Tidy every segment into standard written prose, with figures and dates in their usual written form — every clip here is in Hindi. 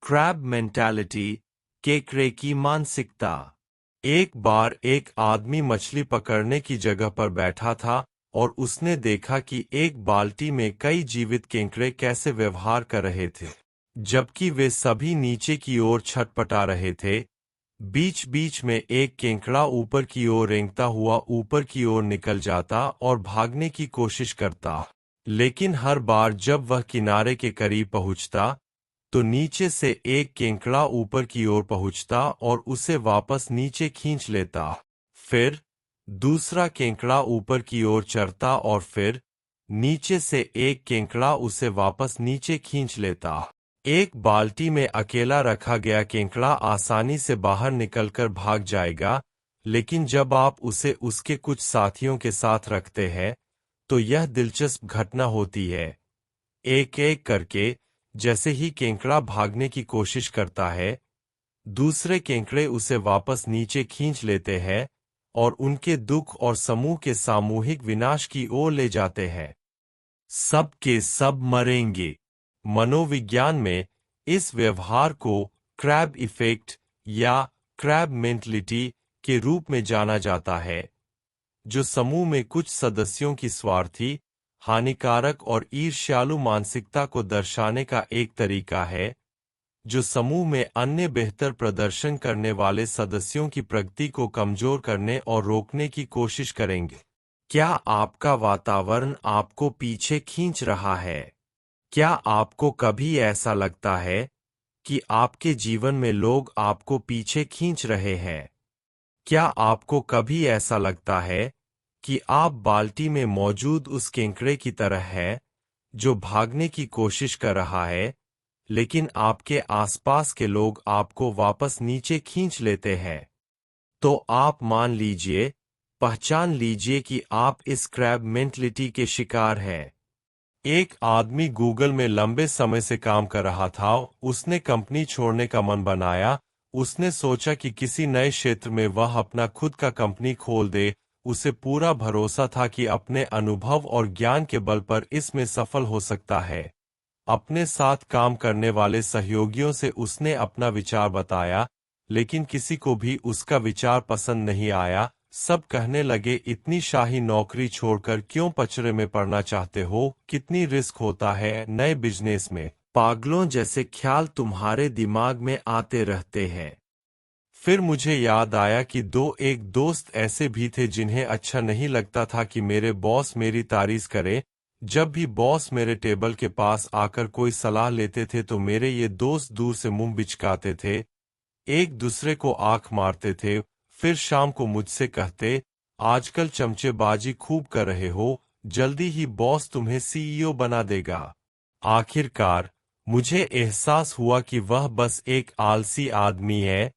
क्रैब मेंटालिटी, केकड़े की मानसिकता। एक बार एक आदमी मछली पकड़ने की जगह पर बैठा था और उसने देखा कि एक बाल्टी में कई जीवित केकड़े कैसे व्यवहार कर रहे थे, जबकि वे सभी नीचे की ओर छटपटा रहे थे। बीच बीच में एक केकड़ा ऊपर की ओर रेंगता हुआ ऊपर की ओर निकल जाता और भागने की कोशिश करता, लेकिन हर बार जब वह किनारे के करीब पहुंचता तो नीचे से एक केकड़ा ऊपर की ओर पहुंचता और उसे वापस नीचे खींच लेता। फिर दूसरा केकड़ा ऊपर की ओर चढ़ता और फिर नीचे से एक केकड़ा उसे वापस नीचे खींच लेता। एक बाल्टी में अकेला रखा गया केकड़ा आसानी से बाहर निकलकर भाग जाएगा, लेकिन जब आप उसे उसके कुछ साथियों के साथ रखते हैं तो यह दिलचस्प घटना होती है। एक एक करके जैसे ही केकड़ा भागने की कोशिश करता है, दूसरे केकड़े उसे वापस नीचे खींच लेते हैं और उनके दुख और समूह के सामूहिक विनाश की ओर ले जाते हैं। सब के सब मरेंगे। मनोविज्ञान में इस व्यवहार को क्रैब इफेक्ट या क्रैब मेंटलिटी के रूप में जाना जाता है, जो समूह में कुछ सदस्यों की स्वार्थी, हानिकारक और ईर्ष्यालु मानसिकता को दर्शाने का एक तरीका है, जो समूह में अन्य बेहतर प्रदर्शन करने वाले सदस्यों की प्रगति को कमजोर करने और रोकने की कोशिश करेंगे। क्या आपका वातावरण आपको पीछे खींच रहा है? क्या आपको कभी ऐसा लगता है कि आपके जीवन में लोग आपको पीछे खींच रहे हैं? क्या आपको कभी ऐसा लगता है कि आप बाल्टी में मौजूद उस केकड़े की तरह हैं, जो भागने की कोशिश कर रहा है, लेकिन आपके आसपास के लोग आपको वापस नीचे खींच लेते हैं? तो आप मान लीजिए, पहचान लीजिए कि आप इस क्रैब मेंटलिटी के शिकार हैं। एक आदमी गूगल में लंबे समय से काम कर रहा था। उसने कंपनी छोड़ने का मन बनाया। उसने सोचा कि किसी नए क्षेत्र में वह अपना खुद का कंपनी खोल दे। उसे पूरा भरोसा था कि अपने अनुभव और ज्ञान के बल पर इसमें सफल हो सकता है। अपने साथ काम करने वाले सहयोगियों से उसने अपना विचार बताया, लेकिन किसी को भी उसका विचार पसंद नहीं आया। सब कहने लगे, इतनी शाही नौकरी छोड़कर क्यों पचड़े में पड़ना चाहते हो? कितनी रिस्क होता है नए बिजनेस में? पागलों जैसे ख्याल तुम्हारे दिमाग में आते रहते हैं। फिर मुझे याद आया कि एक दोस्त ऐसे भी थे जिन्हें अच्छा नहीं लगता था कि मेरे बॉस मेरी तारीफ करे। जब भी बॉस मेरे टेबल के पास आकर कोई सलाह लेते थे तो मेरे ये दोस्त दूर से मुंह बिचकाते थे, एक दूसरे को आंख मारते थे। फिर शाम को मुझसे कहते, आजकल चमचेबाजी खूब कर रहे हो, जल्दी ही बॉस तुम्हें सीईओ बना देगा। आखिरकार मुझे एहसास हुआ कि वह बस एक आलसी आदमी है,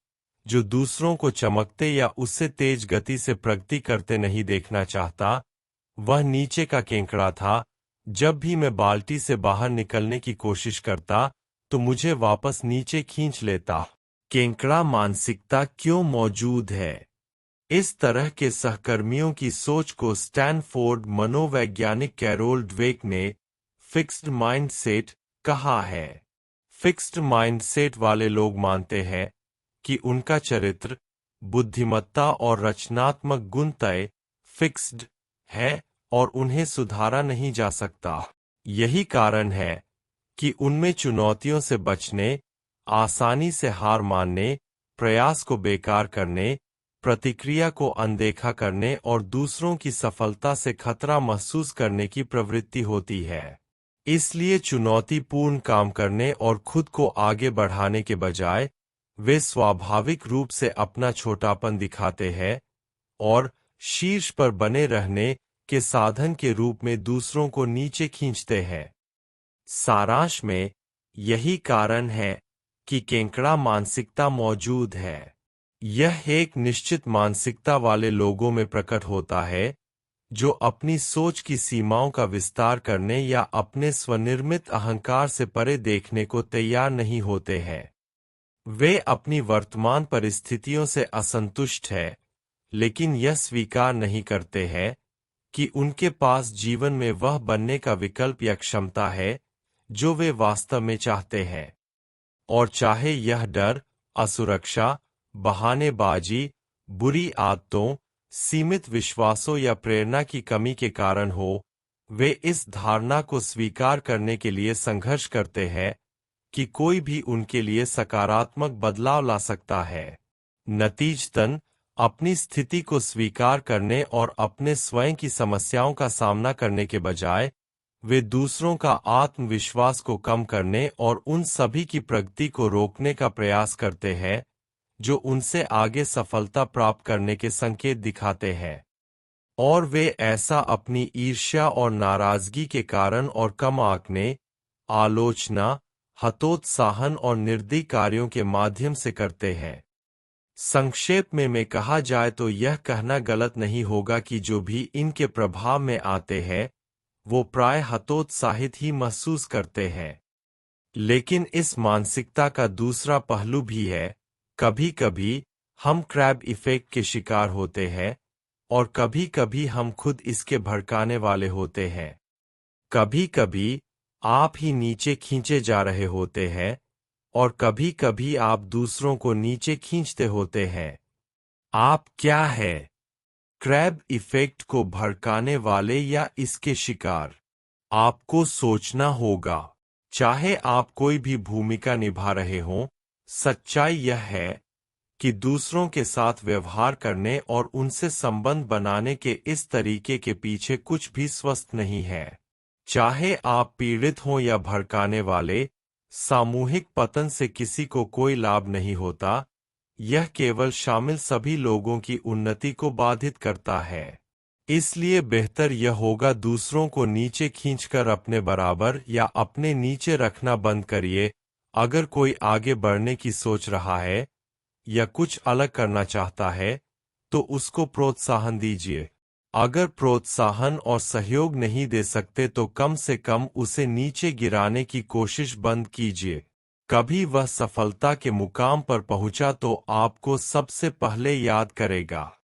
जो दूसरों को चमकते या उससे तेज गति से प्रगति करते नहीं देखना चाहता। वह नीचे का केकड़ा था। जब भी मैं बाल्टी से बाहर निकलने की कोशिश करता, तो मुझे वापस नीचे खींच लेता। केकड़ा मानसिकता क्यों मौजूद है? इस तरह के सहकर्मियों की सोच को स्टैनफोर्ड मनोवैज्ञानिक कैरोल ड्वेक ने फिक्स्ड माइंडसेट कहा है। फिक्स्ड माइंडसेट वाले लोग मानते हैं कि उनका चरित्र, बुद्धिमत्ता और रचनात्मक गुण तय फिक्स्ड है और उन्हें सुधारा नहीं जा सकता। यही कारण है कि उनमें चुनौतियों से बचने, आसानी से हार मानने, प्रयास को बेकार करने, प्रतिक्रिया को अनदेखा करने और दूसरों की सफलता से खतरा महसूस करने की प्रवृत्ति होती है। इसलिए चुनौतीपूर्ण काम करने और खुद को आगे बढ़ाने के बजाय वे स्वाभाविक रूप से अपना छोटापन दिखाते हैं और शीर्ष पर बने रहने के साधन के रूप में दूसरों को नीचे खींचते हैं। सारांश में, यही कारण है कि केकड़ा मानसिकता मौजूद है। यह एक निश्चित मानसिकता वाले लोगों में प्रकट होता है, जो अपनी सोच की सीमाओं का विस्तार करने या अपने स्वनिर्मित अहंकार से परे देखने को तैयार नहीं होते हैं। वे अपनी वर्तमान परिस्थितियों से असंतुष्ट हैं, लेकिन यह स्वीकार नहीं करते हैं कि उनके पास जीवन में वह बनने का विकल्प या क्षमता है जो वे वास्तव में चाहते हैं। और चाहे यह डर, असुरक्षा, बहानेबाजी, बुरी आदतों, सीमित विश्वासों या प्रेरणा की कमी के कारण हो, वे इस धारणा को स्वीकार करने के लिए संघर्ष करते हैं कि कोई भी उनके लिए सकारात्मक बदलाव ला सकता है। नतीजतन, अपनी स्थिति को स्वीकार करने और अपने स्वयं की समस्याओं का सामना करने के बजाय, वे दूसरों का आत्मविश्वास को कम करने और उन सभी की प्रगति को रोकने का प्रयास करते हैं जो उनसे आगे सफलता प्राप्त करने के संकेत दिखाते हैं। और वे ऐसा अपनी ईर्ष्या और नाराजगी के कारण और कम आंकने, आलोचना, हतोत्साहन और निर्दयी कार्यों के माध्यम से करते हैं। संक्षेप में कहा जाए तो यह कहना गलत नहीं होगा कि जो भी इनके प्रभाव में आते हैं, वो प्राय हतोत्साहित ही महसूस करते हैं। लेकिन इस मानसिकता का दूसरा पहलू भी है। कभी-कभी हम क्रैब इफेक्ट के शिकार होते हैं और कभी-कभी हम खुद इसके भड़काने वाले होते हैं। कभी-कभी आप ही नीचे खींचे जा रहे होते हैं और कभी-कभी आप दूसरों को नीचे खींचते होते हैं। आप क्या है? क्रैब इफेक्ट को भड़काने वाले या इसके शिकार? आपको सोचना होगा। चाहे आप कोई भी भूमिका निभा रहे हों, सच्चाई यह है कि दूसरों के साथ व्यवहार करने और उनसे संबंध बनाने के इस तरीके के पीछे कुछ भी स्वस्थ नहीं है। चाहे आप पीड़ित हों या भड़काने वाले, सामूहिक पतन से किसी को कोई लाभ नहीं होता। यह केवल शामिल सभी लोगों की उन्नति को बाधित करता है। इसलिए बेहतर यह होगा दूसरों को नीचे खींचकर अपने बराबर या अपने नीचे रखना बंद करिए। अगर कोई आगे बढ़ने की सोच रहा है या कुछ अलग करना चाहता है, तो उसको प्रोत्साहन दीजिए। अगर प्रोत्साहन और सहयोग नहीं दे सकते तो कम से कम उसे नीचे गिराने की कोशिश बंद कीजिए। कभी वह सफलता के मुकाम पर पहुंचा तो आपको सबसे पहले याद करेगा।